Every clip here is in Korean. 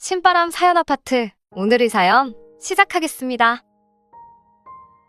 신바람 사연 아파트, 오늘의 사연 시작하겠습니다.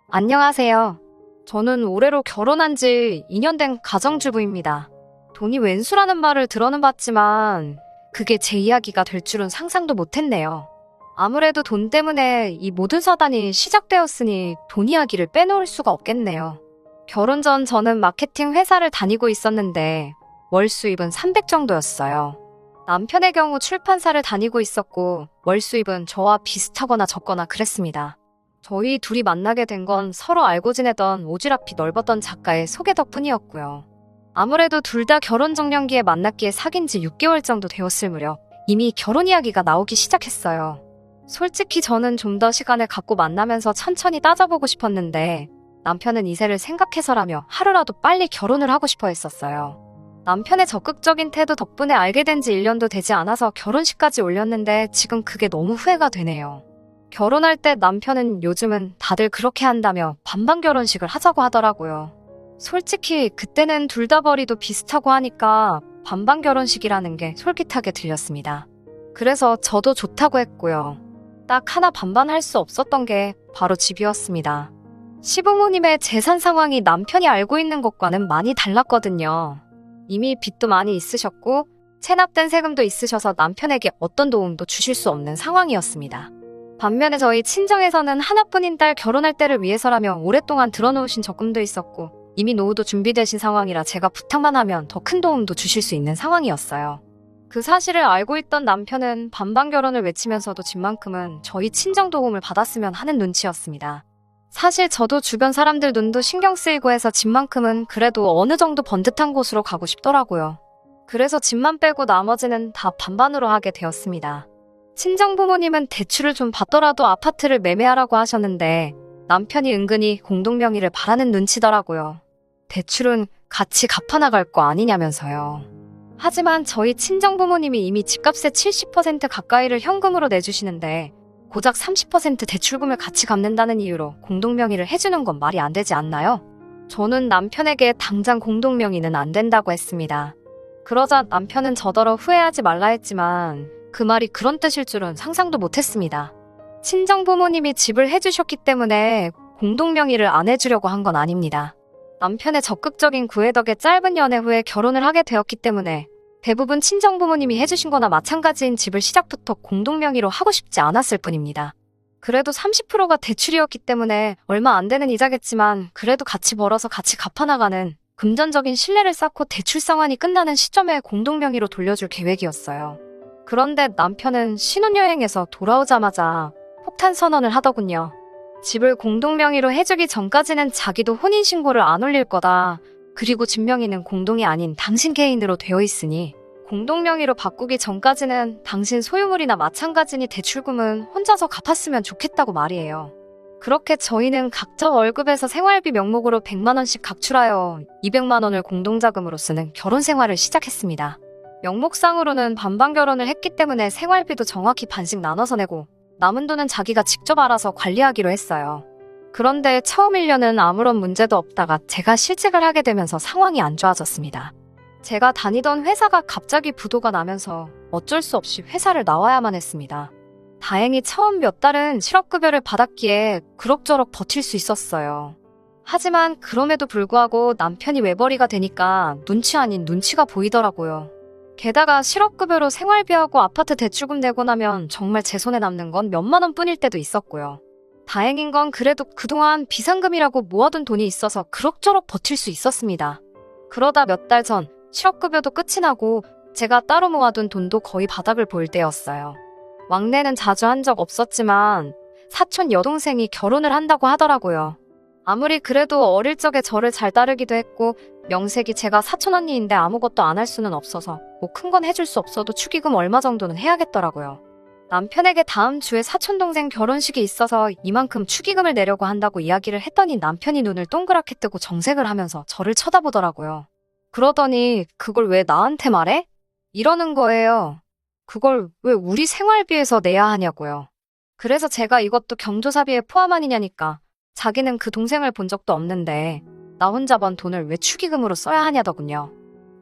안녕하세요. 저는 올해로 결혼한 지 2년 된 가정주부입니다. 돈이 웬수라는 말을 들어는 봤지만 그게 제 이야기가 될 줄은 상상도 못했네요. 아무래도 돈 때문에 이 모든 사단이 시작되었으니 돈 이야기를 빼놓을 수가 없겠네요. 결혼 전 저는 마케팅 회사를 다니고 있었는데 월 수입은 300 정도였어요. 남편의 경우 출판사를 다니고 있었고 월 수입은 저와 비슷하거나 적거나 그랬습니다. 저희 둘이 만나게 된 건 서로 알고 지내던 오지랖이 넓었던 작가의 소개 덕분이었고요. 아무래도 둘 다 결혼 정년기에 만났기에 사귄 지 6개월 정도 되었을 무렵 이미 결혼 이야기가 나오기 시작했어요. 솔직히 저는 좀 더 시간을 갖고 만나면서 천천히 따져보고 싶었는데 남편은 이세를 생각해서라며 하루라도 빨리 결혼을 하고 싶어 했었어요. 남편의 적극적인 태도 덕분에 알게 된 지 1년도 되지 않아서 결혼식까지 올렸는데 지금 그게 너무 후회가 되네요. 결혼할 때 남편은 요즘은 다들 그렇게 한다며 반반 결혼식을 하자고 하더라고요. 솔직히 그때는 둘 다 벌이도 비슷하고 하니까 반반 결혼식이라는 게 솔깃하게 들렸습니다. 그래서 저도 좋다고 했고요. 딱 하나 반반할 수 없었던 게 바로 집이었습니다. 시부모님의 재산 상황이 남편이 알고 있는 것과는 많이 달랐거든요. 이미 빚도 많이 있으셨고 체납된 세금도 있으셔서 남편에게 어떤 도움도 주실 수 없는 상황이었습니다. 반면에 저희 친정에서는 하나뿐인 딸 결혼할 때를 위해서라며 오랫동안 들어놓으신 적금도 있었고 이미 노후도 준비되신 상황이라 제가 부탁만 하면 더 큰 도움도 주실 수 있는 상황이었어요. 그 사실을 알고 있던 남편은 반반 결혼을 외치면서도 집만큼은 저희 친정 도움을 받았으면 하는 눈치였습니다. 사실 저도 주변 사람들 눈도 신경 쓰이고 해서 집만큼은 그래도 어느 정도 번듯한 곳으로 가고 싶더라고요. 그래서 집만 빼고 나머지는 다 반반으로 하게 되었습니다. 친정 부모님은 대출을 좀 받더라도 아파트를 매매하라고 하셨는데 남편이 은근히 공동명의를 바라는 눈치더라고요. 대출은 같이 갚아나갈 거 아니냐면서요. 하지만 저희 친정 부모님이 이미 집값의 70% 가까이를 현금으로 내주시는데 고작 30% 대출금을 같이 갚는다는 이유로 공동명의를 해주는 건 말이 안 되지 않나요? 저는 남편에게 당장 공동명의는 안 된다고 했습니다. 그러자 남편은 저더러 후회하지 말라 했지만 그 말이 그런 뜻일 줄은 상상도 못했습니다. 친정 부모님이 집을 해주셨기 때문에 공동명의를 안 해주려고 한 건 아닙니다. 남편의 적극적인 구애 덕에 짧은 연애 후에 결혼을 하게 되었기 때문에 대부분 친정 부모님이 해주신 거나 마찬가지인 집을 시작부터 공동명의로 하고 싶지 않았을 뿐입니다. 그래도 30%가 대출이었기 때문에 얼마 안 되는 이자겠지만 그래도 같이 벌어서 같이 갚아나가는 금전적인 신뢰를 쌓고 대출 상환이 끝나는 시점에 공동명의로 돌려줄 계획이었어요. 그런데 남편은 신혼여행에서 돌아오자마자 폭탄 선언을 하더군요. 집을 공동명의로 해주기 전까지는 자기도 혼인신고를 안 올릴 거다. 그리고 집명의는 공동이 아닌 당신 개인으로 되어 있으니 공동명의로 바꾸기 전까지는 당신 소유물이나 마찬가지니 대출금은 혼자서 갚았으면 좋겠다고 말이에요. 그렇게 저희는 각자 월급에서 생활비 명목으로 100만 원씩 각출하여 200만 원을 공동자금으로 쓰는 결혼 생활을 시작했습니다. 명목상으로는 반반 결혼을 했기 때문에 생활비도 정확히 반씩 나눠서 내고 남은 돈은 자기가 직접 알아서 관리하기로 했어요. 그런데 처음 1년은 아무런 문제도 없다가 제가 실직을 하게 되면서 상황이 안 좋아졌습니다. 제가 다니던 회사가 갑자기 부도가 나면서 어쩔 수 없이 회사를 나와야만 했습니다. 다행히 처음 몇 달은 실업급여를 받았기에 그럭저럭 버틸 수 있었어요. 하지만 그럼에도 불구하고 남편이 외벌이가 되니까 눈치 아닌 눈치가 보이더라고요. 게다가 실업급여로 생활비하고 아파트 대출금 내고 나면 정말 제 손에 남는 건 몇만 원뿐일 때도 있었고요. 다행인 건 그래도 그동안 비상금이라고 모아둔 돈이 있어서 그럭저럭 버틸 수 있었습니다. 그러다 몇 달 전 실업급여도 끝이 나고 제가 따로 모아둔 돈도 거의 바닥을 볼 때였어요. 왕래는 자주 한 적 없었지만 사촌 여동생이 결혼을 한다고 하더라고요. 아무리 그래도 어릴 적에 저를 잘 따르기도 했고 명색이 제가 사촌 언니인데 아무것도 안 할 수는 없어서 뭐 큰 건 해줄 수 없어도 축의금 얼마 정도는 해야겠더라고요. 남편에게 다음 주에 사촌동생 결혼식이 있어서 이만큼 축의금을 내려고 한다고 이야기를 했더니 남편이 눈을 동그랗게 뜨고 정색을 하면서 저를 쳐다보더라고요. 그러더니 그걸 왜 나한테 말해? 이러는 거예요. 그걸 왜 우리 생활비에서 내야 하냐고요. 그래서 제가 이것도 경조사비에 포함 아니냐니까 자기는 그 동생을 본 적도 없는데 나 혼자 번 돈을 왜 축의금으로 써야 하냐더군요.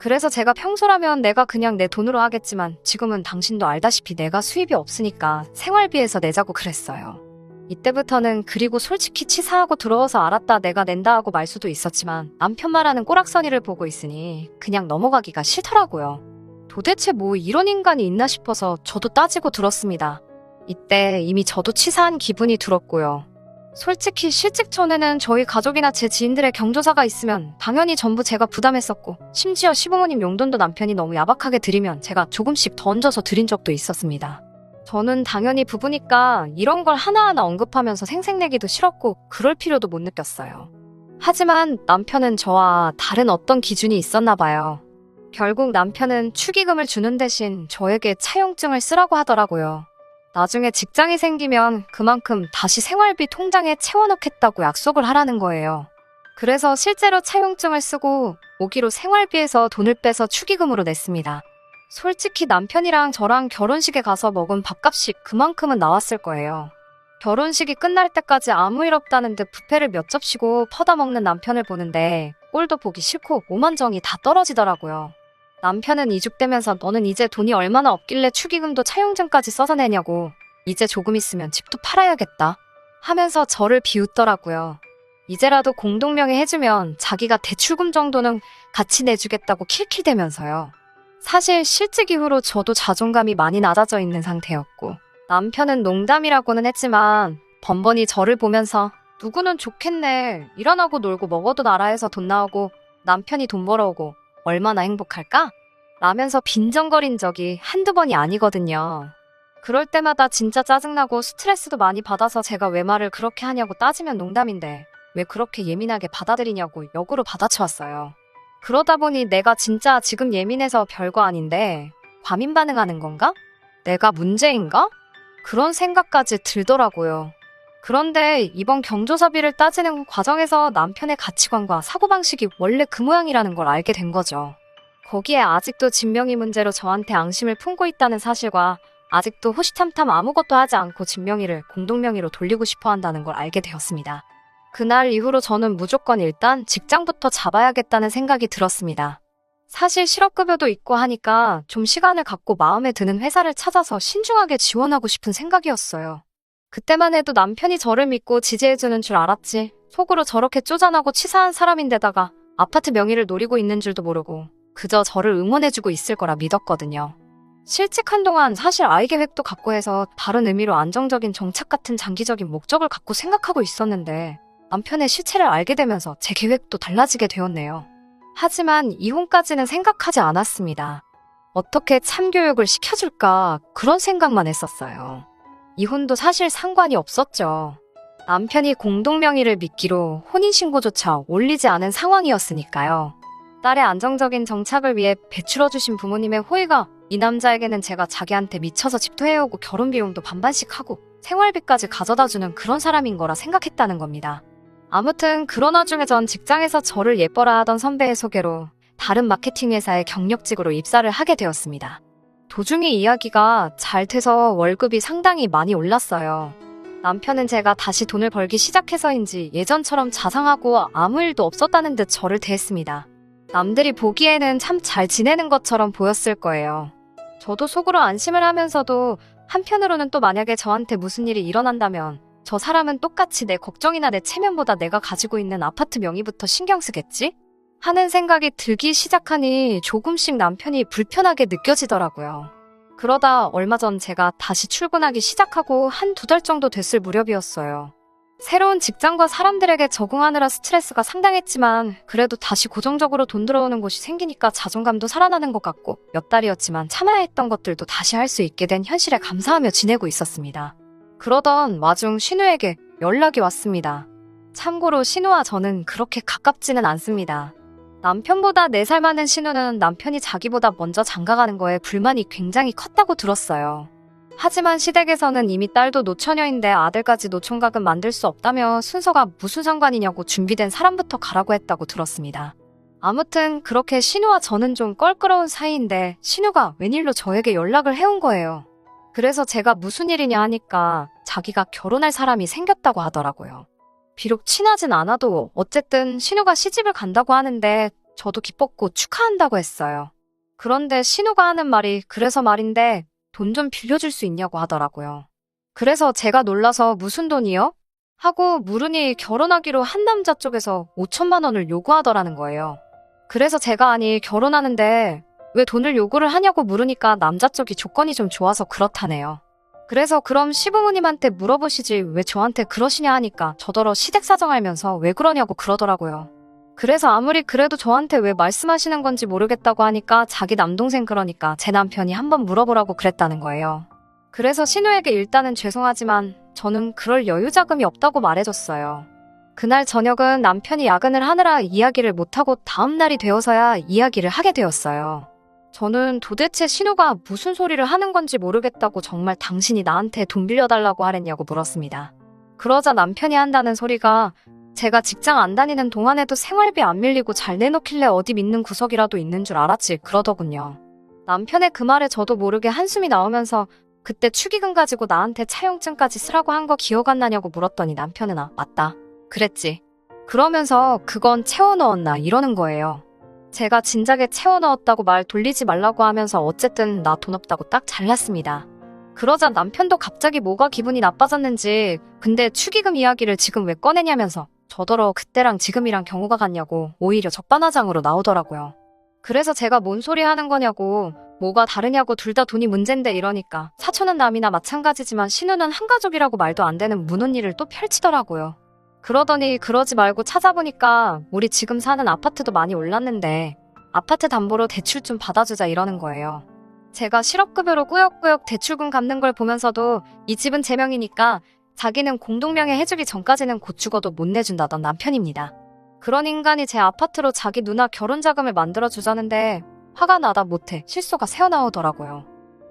그래서 제가 평소라면 내가 그냥 내 돈으로 하겠지만 지금은 당신도 알다시피 내가 수입이 없으니까 생활비에서 내자고 그랬어요. 이때부터는 그리고 솔직히 치사하고 들어와서 알았다 내가 낸다 하고 말 수도 있었지만 남편 말하는 꼬락서니를 보고 있으니 그냥 넘어가기가 싫더라고요. 도대체 뭐 이런 인간이 있나 싶어서 저도 따지고 들었습니다. 이때 이미 저도 치사한 기분이 들었고요. 솔직히 실직 전에는 저희 가족이나 제 지인들의 경조사가 있으면 당연히 전부 제가 부담했었고 심지어 시부모님 용돈도 남편이 너무 야박하게 드리면 제가 조금씩 더 얹어서 드린 적도 있었습니다. 저는 당연히 부부니까 이런 걸 하나하나 언급하면서 생색내기도 싫었고 그럴 필요도 못 느꼈어요. 하지만 남편은 저와 다른 어떤 기준이 있었나 봐요. 결국 남편은 축의금을 주는 대신 저에게 차용증을 쓰라고 하더라고요. 나중에 직장이 생기면 그만큼 다시 생활비 통장에 채워넣겠다고 약속을 하라는 거예요. 그래서 실제로 차용증을 쓰고 오기로 생활비에서 돈을 빼서 축의금으로 냈습니다. 솔직히 남편이랑 저랑 결혼식에 가서 먹은 밥값이 그만큼은 나왔을 거예요. 결혼식이 끝날 때까지 아무 일 없다는 듯 뷔페를 몇 접시고 퍼다 먹는 남편을 보는데 꼴도 보기 싫고 오만정이 다 떨어지더라고요. 남편은 이죽대면서 너는 이제 돈이 얼마나 없길래 축의금도 차용증까지 써서 내냐고 이제 조금 있으면 집도 팔아야겠다 하면서 저를 비웃더라고요. 이제라도 공동명의 해주면 자기가 대출금 정도는 같이 내주겠다고 킬킬대면서요. 사실 실직 이후로 저도 자존감이 많이 낮아져 있는 상태였고 남편은 농담이라고는 했지만 번번이 저를 보면서 누구는 좋겠네 일 안 하고 놀고 먹어도 나라에서 돈 나오고 남편이 돈 벌어오고 얼마나 행복할까? 라면서 빈정거린 적이 한두 번이 아니거든요. 그럴 때마다 진짜 짜증나고 스트레스도 많이 받아서 제가 왜 말을 그렇게 하냐고 따지면 농담인데 왜 그렇게 예민하게 받아들이냐고 역으로 받아쳐왔어요. 그러다 보니 내가 진짜 지금 예민해서 별거 아닌데 과민 반응하는 건가? 내가 문제인가? 그런 생각까지 들더라고요. 그런데 이번 경조사비를 따지는 과정에서 남편의 가치관과 사고방식이 원래 그 모양이라는 걸 알게 된 거죠. 거기에 아직도 진명이 문제로 저한테 앙심을 품고 있다는 사실과 아직도 호시탐탐 아무것도 하지 않고 진명이를 공동명의로 돌리고 싶어 한다는 걸 알게 되었습니다. 그날 이후로 저는 무조건 일단 직장부터 잡아야겠다는 생각이 들었습니다. 사실 실업급여도 있고 하니까 좀 시간을 갖고 마음에 드는 회사를 찾아서 신중하게 지원하고 싶은 생각이었어요. 그때만 해도 남편이 저를 믿고 지지해주는 줄 알았지. 속으로 저렇게 쪼잔하고 치사한 사람인데다가 아파트 명의를 노리고 있는 줄도 모르고 그저 저를 응원해주고 있을 거라 믿었거든요. 실직한 동안 사실 아이 계획도 갖고 해서 다른 의미로 안정적인 정착 같은 장기적인 목적을 갖고 생각하고 있었는데 남편의 실체를 알게 되면서 제 계획도 달라지게 되었네요. 하지만 이혼까지는 생각하지 않았습니다. 어떻게 참교육을 시켜줄까 그런 생각만 했었어요. 이혼도 사실 상관이 없었죠. 남편이 공동명의를 미끼로 혼인신고조차 올리지 않은 상황이었으니까요. 딸의 안정적인 정착을 위해 배출어주신 부모님의 호의가 이 남자에게는 제가 자기한테 미쳐서 집도 해오고 결혼 비용도 반반씩 하고 생활비까지 가져다주는 그런 사람인 거라 생각했다는 겁니다. 아무튼 그런 와중에 전 직장에서 저를 예뻐라 하던 선배의 소개로 다른 마케팅 회사의 경력직으로 입사를 하게 되었습니다. 도중에 이야기가 잘 돼서 월급이 상당히 많이 올랐어요. 남편은 제가 다시 돈을 벌기 시작해서인지 예전처럼 자상하고 아무 일도 없었다는 듯 저를 대했습니다. 남들이 보기에는 참 잘 지내는 것처럼 보였을 거예요. 저도 속으로 안심을 하면서도 한편으로는 또 만약에 저한테 무슨 일이 일어난다면 저 사람은 똑같이 내 걱정이나 내 체면보다 내가 가지고 있는 아파트 명의부터 신경 쓰겠지? 하는 생각이 들기 시작하니 조금씩 남편이 불편하게 느껴지더라고요. 그러다 얼마 전 제가 다시 출근하기 시작하고 한두 달 정도 됐을 무렵이었어요. 새로운 직장과 사람들에게 적응하느라 스트레스가 상당했지만 그래도 다시 고정적으로 돈 들어오는 곳이 생기니까 자존감도 살아나는 것 같고 몇 달이었지만 참아야 했던 것들도 다시 할 수 있게 된 현실에 감사하며 지내고 있었습니다. 그러던 와중 신우에게 연락이 왔습니다. 참고로 신우와 저는 그렇게 가깝지는 않습니다. 남편보다 4살 많은 신우는 남편이 자기보다 먼저 장가가는 거에 불만이 굉장히 컸다고 들었어요. 하지만 시댁에서는 이미 딸도 노처녀인데 아들까지 노총각은 만들 수 없다며 순서가 무슨 상관이냐고 준비된 사람부터 가라고 했다고 들었습니다. 아무튼 그렇게 신우와 저는 좀 껄끄러운 사이인데 신우가 웬일로 저에게 연락을 해온 거예요. 그래서 제가 무슨 일이냐 하니까 자기가 결혼할 사람이 생겼다고 하더라고요. 비록 친하진 않아도 어쨌든 신우가 시집을 간다고 하는데 저도 기뻤고 축하한다고 했어요. 그런데 신우가 하는 말이 그래서 말인데 돈 좀 빌려줄 수 있냐고 하더라고요. 그래서 제가 놀라서 무슨 돈이요? 하고 물으니 결혼하기로 한 남자 쪽에서 5천만 원을 요구하더라는 거예요. 그래서 제가 아니 결혼하는데 왜 돈을 요구를 하냐고 물으니까 남자 쪽이 조건이 좀 좋아서 그렇다네요. 그래서 그럼 시부모님한테 물어보시지 왜 저한테 그러시냐 하니까 저더러 시댁사정 알면서 왜 그러냐고 그러더라고요. 그래서 아무리 그래도 저한테 왜 말씀하시는 건지 모르겠다고 하니까 자기 남동생 그러니까 제 남편이 한번 물어보라고 그랬다는 거예요. 그래서 신우에게 일단은 죄송하지만 저는 그럴 여유 자금이 없다고 말해줬어요. 그날 저녁은 남편이 야근을 하느라 이야기를 못하고 다음 날이 되어서야 이야기를 하게 되었어요. 저는 도대체 신우가 무슨 소리를 하는 건지 모르겠다고 정말 당신이 나한테 돈 빌려달라고 하랬냐고 물었습니다. 그러자 남편이 한다는 소리가 제가 직장 안 다니는 동안에도 생활비 안 밀리고 잘 내놓길래 어디 믿는 구석이라도 있는 줄 알았지 그러더군요. 남편의 그 말에 저도 모르게 한숨이 나오면서 그때 축의금 가지고 나한테 차용증까지 쓰라고 한 거 기억 안 나냐고 물었더니 남편은 맞다. 그랬지. 그러면서 그건 채워 넣었나 이러는 거예요. 제가 진작에 채워 넣었다고 말 돌리지 말라고 하면서 어쨌든 나 돈 없다고 딱 잘랐습니다. 그러자 남편도 갑자기 뭐가 기분이 나빠졌는지 근데 축의금 이야기를 지금 왜 꺼내냐면서 저더러 그때랑 지금이랑 경우가 같냐고 오히려 적반하장으로 나오더라고요. 그래서 제가 뭔 소리 하는 거냐고 뭐가 다르냐고 둘 다 돈이 문제인데 이러니까 사촌은 남이나 마찬가지지만 신우는 한 가족이라고 말도 안 되는 문언니를 또 펼치더라고요. 그러더니 그러지 말고 찾아보니까 우리 지금 사는 아파트도 많이 올랐는데 아파트 담보로 대출 좀 받아주자 이러는 거예요. 제가 실업급여로 꾸역꾸역 대출금 갚는 걸 보면서도 이 집은 제 명이니까 자기는 공동명의 해주기 전까지는 곧 죽어도 못 내준다던 남편입니다. 그런 인간이 제 아파트로 자기 누나 결혼자금을 만들어주자는데 화가 나다 못해 실소가 새어나오더라고요.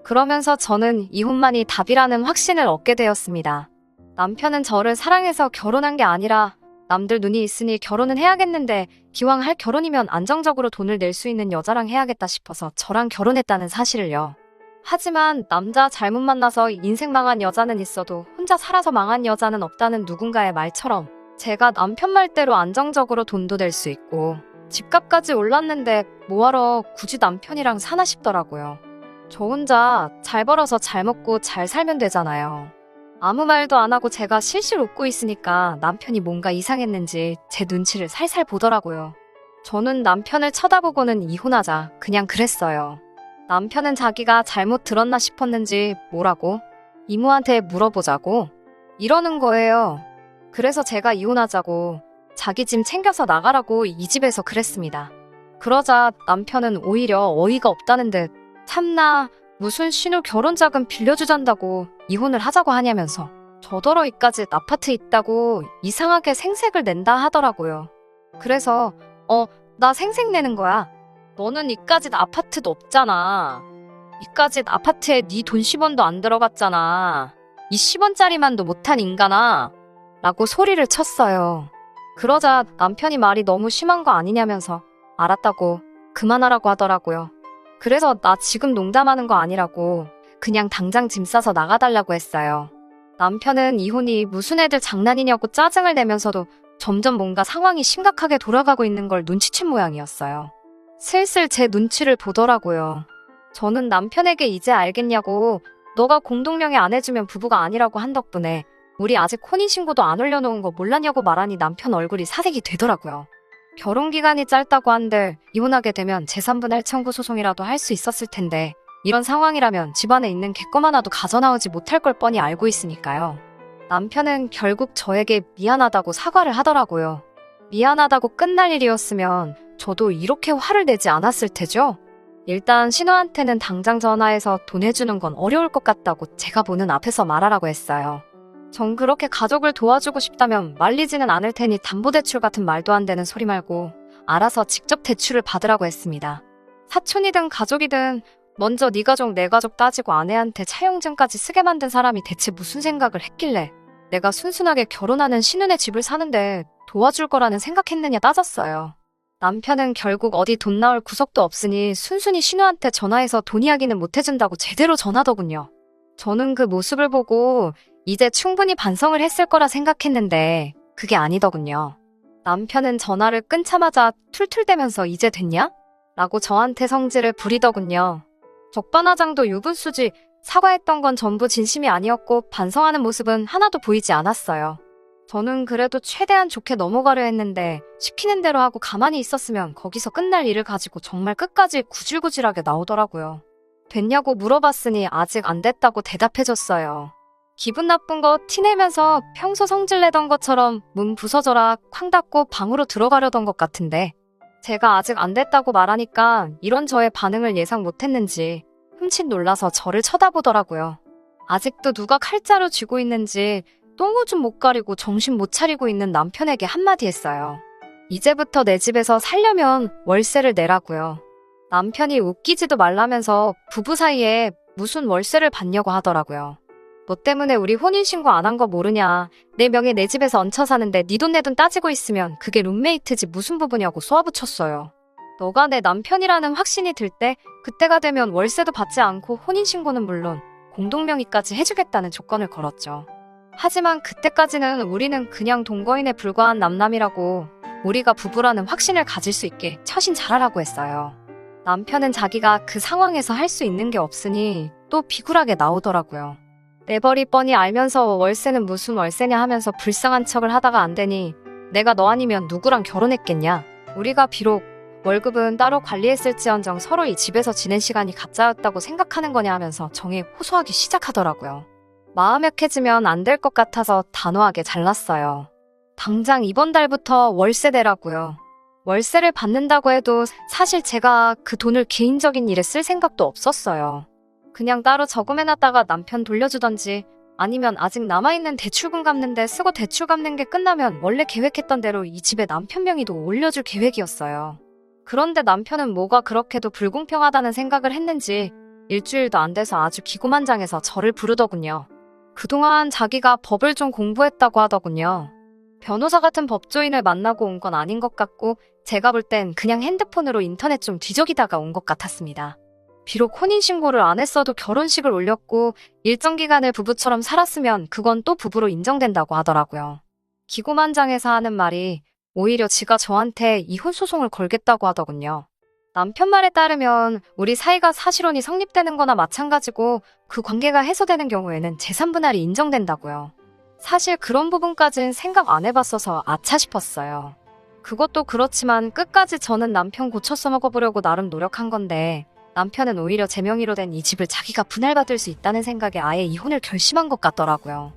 그러면서 저는 이혼만이 답이라는 확신을 얻게 되었습니다. 남편은 저를 사랑해서 결혼한 게 아니라 남들 눈이 있으니 결혼은 해야겠는데 기왕 할 결혼이면 안정적으로 돈을 낼 수 있는 여자랑 해야겠다 싶어서 저랑 결혼했다는 사실을요. 하지만 남자 잘못 만나서 인생 망한 여자는 있어도 혼자 살아서 망한 여자는 없다는 누군가의 말처럼 제가 남편 말대로 안정적으로 돈도 낼 수 있고 집값까지 올랐는데 뭐하러 굳이 남편이랑 사나 싶더라고요. 저 혼자 잘 벌어서 잘 먹고 잘 살면 되잖아요. 아무 말도 안 하고 제가 실실 웃고 있으니까 남편이 뭔가 이상했는지 제 눈치를 살살 보더라고요. 저는 남편을 쳐다보고는 이혼하자 그냥 그랬어요. 남편은 자기가 잘못 들었나 싶었는지 뭐라고? 이모한테 물어보자고? 이러는 거예요. 그래서 제가 이혼하자고 자기 짐 챙겨서 나가라고 이 집에서 그랬습니다. 그러자 남편은 오히려 어이가 없다는 듯 참나 무슨 신우 결혼자금 빌려주잔다고 이혼을 하자고 하냐면서 저더러 이까짓 아파트 있다고 이상하게 생색을 낸다 하더라고요. 그래서 나 생색 내는 거야. 너는 이까짓 아파트도 없잖아. 이까짓 아파트에 네 돈 10원도 안 들어갔잖아. 이 10원짜리만도 못한 인간아. 라고 소리를 쳤어요. 그러자 남편이 말이 너무 심한 거 아니냐면서 알았다고 그만하라고 하더라고요. 그래서 나 지금 농담하는 거 아니라고 그냥 당장 짐 싸서 나가달라고 했어요. 남편은 이혼이 무슨 애들 장난이냐고 짜증을 내면서도 점점 뭔가 상황이 심각하게 돌아가고 있는 걸 눈치챈 모양이었어요. 슬슬 제 눈치를 보더라고요. 저는 남편에게 이제 알겠냐고 너가 공동명의 안 해주면 부부가 아니라고 한 덕분에 우리 아직 혼인신고도 안 올려놓은 거 몰랐냐고 말하니 남편 얼굴이 사색이 되더라고요. 결혼기간이 짧다고 한들 이혼하게 되면 재산분할 청구 소송이라도 할 수 있었을 텐데 이런 상황이라면 집안에 있는 개껌 하나도 가져나오지 못할 걸 뻔히 알고 있으니까요. 남편은 결국 저에게 미안하다고 사과를 하더라고요. 미안하다고 끝날 일이었으면 저도 이렇게 화를 내지 않았을 테죠? 일단 신우한테는 당장 전화해서 돈 해주는 건 어려울 것 같다고 제가 보는 앞에서 말하라고 했어요. 전 그렇게 가족을 도와주고 싶다면 말리지는 않을 테니 담보대출 같은 말도 안 되는 소리 말고 알아서 직접 대출을 받으라고 했습니다. 사촌이든 가족이든 먼저 네 가족 내 가족 따지고 아내한테 차용증까지 쓰게 만든 사람이 대체 무슨 생각을 했길래 내가 순순하게 결혼하는 신우네 집을 사는데 도와줄 거라는 생각했느냐 따졌어요. 남편은 결국 어디 돈 나올 구석도 없으니 순순히 신우한테 전화해서 돈 이야기는 못 해준다고 제대로 전하더군요. 저는 그 모습을 보고 이제 충분히 반성을 했을 거라 생각했는데 그게 아니더군요. 남편은 전화를 끊자마자 툴툴대면서 이제 됐냐? 라고 저한테 성질을 부리더군요. 적반하장도 유분수지 사과했던 건 전부 진심이 아니었고 반성하는 모습은 하나도 보이지 않았어요. 저는 그래도 최대한 좋게 넘어가려 했는데 시키는 대로 하고 가만히 있었으면 거기서 끝날 일을 가지고 정말 끝까지 구질구질하게 나오더라고요. 됐냐고 물어봤으니 아직 안 됐다고 대답해줬어요. 기분 나쁜 거 티내면서 평소 성질내던 것처럼 문 부서져라 쾅 닫고 방으로 들어가려던 것 같은데 제가 아직 안 됐다고 말하니까 이런 저의 반응을 예상 못했는지 흠칫 놀라서 저를 쳐다보더라고요. 아직도 누가 칼자루 쥐고 있는지 똥 오줌 못 가리고 정신 못 차리고 있는 남편에게 한마디 했어요. 이제부터 내 집에서 살려면 월세를 내라고요. 남편이 웃기지도 말라면서 부부 사이에 무슨 월세를 받냐고 하더라고요. 너 때문에 우리 혼인신고 안 한 거 모르냐. 내 명예 내 집에서 얹혀 사는데 네 돈 내 돈 따지고 있으면 그게 룸메이트지 무슨 부부냐고 쏘아붙였어요. 너가 내 남편이라는 확신이 들 때 그때가 되면 월세도 받지 않고 혼인신고는 물론 공동명의까지 해주겠다는 조건을 걸었죠. 하지만 그때까지는 우리는 그냥 동거인에 불과한 남남이라고 우리가 부부라는 확신을 가질 수 있게 처신 잘하라고 했어요. 남편은 자기가 그 상황에서 할 수 있는 게 없으니 또 비굴하게 나오더라고요. 내버리 뻔히 알면서 월세는 무슨 월세냐 하면서 불쌍한 척을 하다가 안 되니 내가 너 아니면 누구랑 결혼했겠냐. 우리가 비록 월급은 따로 관리했을지언정 서로 이 집에서 지낸 시간이 가짜였다고 생각하는 거냐 하면서 정에 호소하기 시작하더라고요. 마음 약해지면 안 될 것 같아서 단호하게 잘랐어요. 당장 이번 달부터 월세 내라고요. 월세를 받는다고 해도 사실 제가 그 돈을 개인적인 일에 쓸 생각도 없었어요. 그냥 따로 저금해놨다가 남편 돌려주던지 아니면 아직 남아있는 대출금 갚는데 쓰고 대출 갚는 게 끝나면 원래 계획했던 대로 이 집에 남편 명의도 올려줄 계획이었어요. 그런데 남편은 뭐가 그렇게도 불공평하다는 생각을 했는지 일주일도 안 돼서 아주 기고만장해서 저를 부르더군요. 그동안 자기가 법을 좀 공부했다고 하더군요. 변호사 같은 법조인을 만나고 온 건 아닌 것 같고 제가 볼 땐 그냥 핸드폰으로 인터넷 좀 뒤적이다가 온 것 같았습니다. 비록 혼인신고를 안 했어도 결혼식을 올렸고 일정 기간을 부부처럼 살았으면 그건 또 부부로 인정된다고 하더라고요. 기고만장해서 하는 말이 오히려 지가 저한테 이혼 소송을 걸겠다고 하더군요. 남편 말에 따르면 우리 사이가 사실혼이 성립되는 거나 마찬가지고 그 관계가 해소되는 경우에는 재산분할이 인정된다고요. 사실 그런 부분까진 생각 안 해봤어서 아차 싶었어요. 그것도 그렇지만 끝까지 저는 남편 고쳐 써먹어보려고 나름 노력한 건데 남편은 오히려 제 명의로 된 이 집을 자기가 분할받을 수 있다는 생각에 아예 이혼을 결심한 것 같더라고요.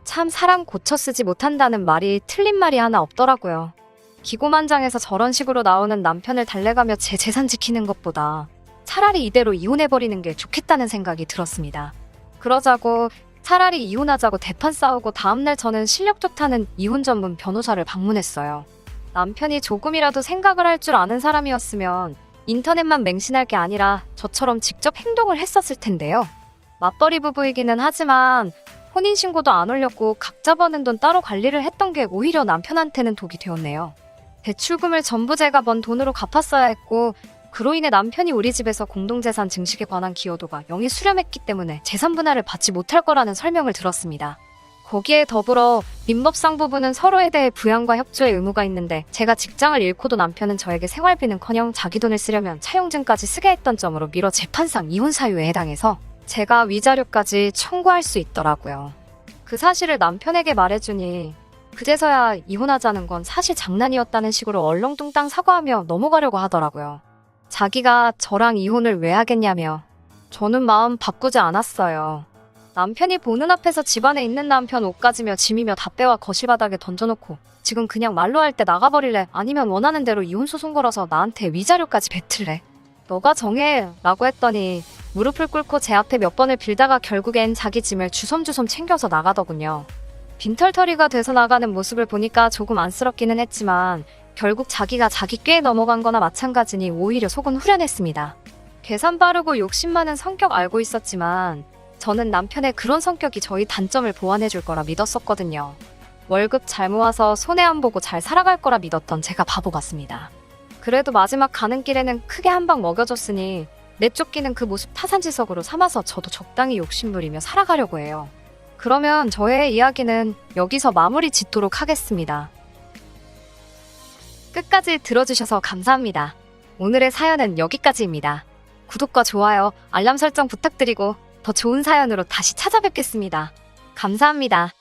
참 사람 고쳐 쓰지 못한다는 말이 틀린 말이 하나 없더라고요. 기고만장해서 저런 식으로 나오는 남편을 달래가며 제 재산 지키는 것보다 차라리 이대로 이혼해버리는 게 좋겠다는 생각이 들었습니다. 그러자고 차라리 이혼하자고 대판 싸우고 다음날 저는 실력 좋다는 이혼 전문 변호사를 방문했어요. 남편이 조금이라도 생각을 할 줄 아는 사람이었으면 인터넷만 맹신할 게 아니라 저처럼 직접 행동을 했었을 텐데요. 맞벌이 부부이기는 하지만 혼인신고도 안 올렸고 각자 버는 돈 따로 관리를 했던 게 오히려 남편한테는 독이 되었네요. 대출금을 전부 제가 번 돈으로 갚았어야 했고 그로 인해 남편이 우리 집에서 공동재산 증식에 관한 기여도가 0이 수렴했기 때문에 재산 분할을 받지 못할 거라는 설명을 들었습니다. 거기에 더불어 민법상 부부는 서로에 대해 부양과 협조의 의무가 있는데 제가 직장을 잃고도 남편은 저에게 생활비는커녕 자기 돈을 쓰려면 차용증까지 쓰게 했던 점으로 미뤄 재판상 이혼 사유에 해당해서 제가 위자료까지 청구할 수 있더라고요. 그 사실을 남편에게 말해주니 그제서야 이혼하자는 건 사실 장난이었다는 식으로 얼렁뚱땅 사과하며 넘어가려고 하더라고요. 자기가 저랑 이혼을 왜 하겠냐며. 저는 마음 바꾸지 않았어요. 남편이 보는 앞에서 집안에 있는 남편 옷 가지며 짐이며 다 빼와 거실 바닥에 던져놓고 지금 그냥 말로 할 때 나가버릴래? 아니면 원하는 대로 이혼 소송 걸어서 나한테 위자료까지 뱉을래? 너가 정해 라고 했더니 무릎을 꿇고 제 앞에 몇 번을 빌다가 결국엔 자기 짐을 주섬주섬 챙겨서 나가더군요. 빈털터리가 돼서 나가는 모습을 보니까 조금 안쓰럽기는 했지만 결국 자기가 자기 꾀에 넘어간 거나 마찬가지니 오히려 속은 후련했습니다. 계산 빠르고 욕심 많은 성격 알고 있었지만 저는 남편의 그런 성격이 저희 단점을 보완해 줄 거라 믿었었거든요. 월급 잘 모아서 손해 안 보고 잘 살아갈 거라 믿었던 제가 바보 같습니다. 그래도 마지막 가는 길에는 크게 한 방 먹여줬으니 내쫓기는 그 모습 타산지석으로 삼아서 저도 적당히 욕심부리며 살아가려고 해요. 그러면 저의 이야기는 여기서 마무리 짓도록 하겠습니다. 끝까지 들어주셔서 감사합니다. 오늘의 사연은 여기까지입니다. 구독과 좋아요, 알람 설정 부탁드리고 더 좋은 사연으로 다시 찾아뵙겠습니다. 감사합니다.